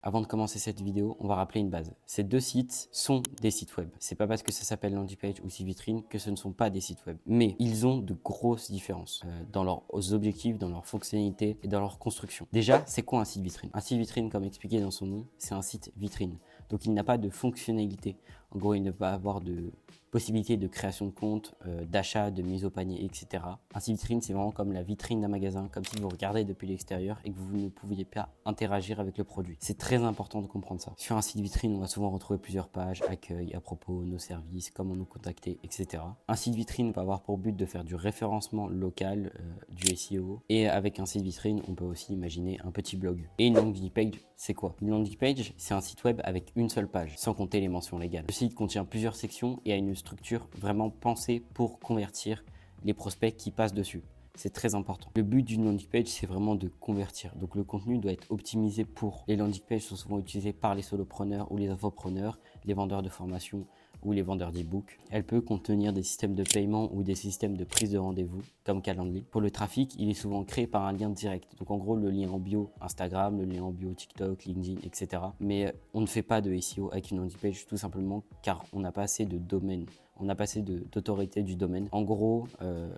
Avant de commencer cette vidéo, on va rappeler une base. Ces deux sites sont des sites web. C'est pas parce que ça s'appelle landing page ou site vitrine que ce ne sont pas des sites web. Mais ils ont de grosses différences dans leurs objectifs, dans leurs fonctionnalités et dans leur construction. Déjà, c'est quoi un site vitrine? Un site vitrine, comme expliqué dans son nom, c'est un site vitrine. Donc il n'a pas de fonctionnalité. En gros, il ne va pas avoir de possibilité de création de compte, d'achat, de mise au panier, etc. Un site vitrine, c'est vraiment comme la vitrine d'un magasin, comme si vous regardez depuis l'extérieur et que vous ne pouviez pas interagir avec le produit. C'est très important de comprendre ça. Sur un site vitrine, on va souvent retrouver plusieurs pages, accueil, à propos, nos services, comment nous contacter, etc. Un site vitrine va avoir pour but de faire du référencement local, du SEO. Et avec un site vitrine, on peut aussi imaginer un petit blog. Et une landing page, c'est quoi? Une landing page, c'est un site web avec une seule page, sans compter les mentions légales. Le site contient plusieurs sections et a une structure vraiment pensée pour convertir les prospects qui passent dessus. C'est très important. Le but d'une landing page, c'est vraiment de convertir. Donc le contenu doit être optimisé pour. Les landing pages sont souvent utilisées par les solopreneurs ou les infopreneurs, les vendeurs de formation ou les vendeurs d'e-book. Elle peut contenir des systèmes de paiement ou des systèmes de prise de rendez-vous comme Calendly. Pour le trafic, il est souvent créé par un lien direct. Donc en gros, le lien en bio Instagram, le lien en bio TikTok, LinkedIn, etc. Mais on ne fait pas de SEO avec une landing page tout simplement car on n'a pas assez de domaine. On n'a pas assez d'autorité du domaine. En gros,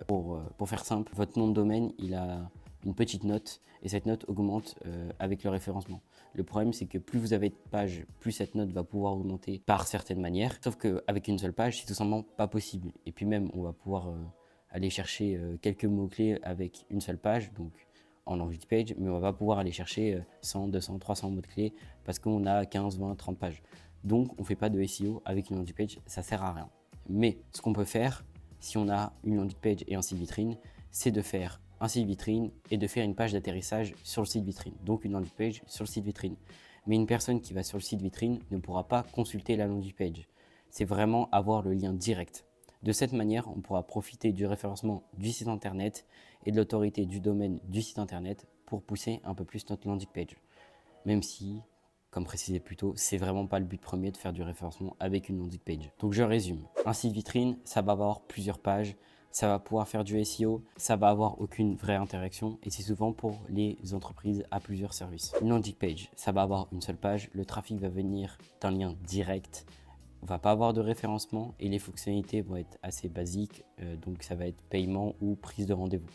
pour faire simple, votre nom de domaine, il a une petite note et cette note augmente avec le référencement. Le problème, c'est que plus vous avez de pages, plus cette note va pouvoir augmenter par certaines manières. Sauf qu'avec une seule page, c'est tout simplement pas possible. Et puis même, on va pouvoir aller chercher quelques mots-clés avec une seule page, donc en landing page, mais on va pas pouvoir aller chercher 100, 200, 300 mots-clés parce qu'on a 15, 20, 30 pages. Donc, on ne fait pas de SEO avec une landing page, ça sert à rien. Mais ce qu'on peut faire, si on a une landing page et un site vitrine, c'est de faire un site vitrine et de faire une page d'atterrissage sur le site vitrine. Donc une landing page sur le site vitrine. Mais une personne qui va sur le site vitrine ne pourra pas consulter la landing page. C'est vraiment avoir le lien direct. De cette manière, on pourra profiter du référencement du site internet et de l'autorité du domaine du site internet pour pousser un peu plus notre landing page. Même si, comme précisé plus tôt, c'est vraiment pas le but premier de faire du référencement avec une landing page. Donc je résume. Un site vitrine, ça va avoir plusieurs pages, ça va pouvoir faire du SEO, ça va avoir aucune vraie interaction et c'est souvent pour les entreprises à plusieurs services. Une landing page, ça va avoir une seule page, le trafic va venir d'un lien direct, on va pas avoir de référencement et les fonctionnalités vont être assez basiques, donc ça va être paiement ou prise de rendez-vous.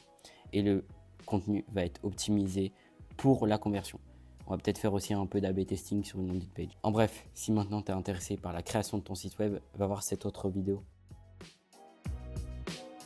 Et le contenu va être optimisé pour la conversion. On va peut-être faire aussi un peu d'A/B testing sur une landing page. En bref, si maintenant tu es intéressé par la création de ton site web, va voir cette autre vidéo.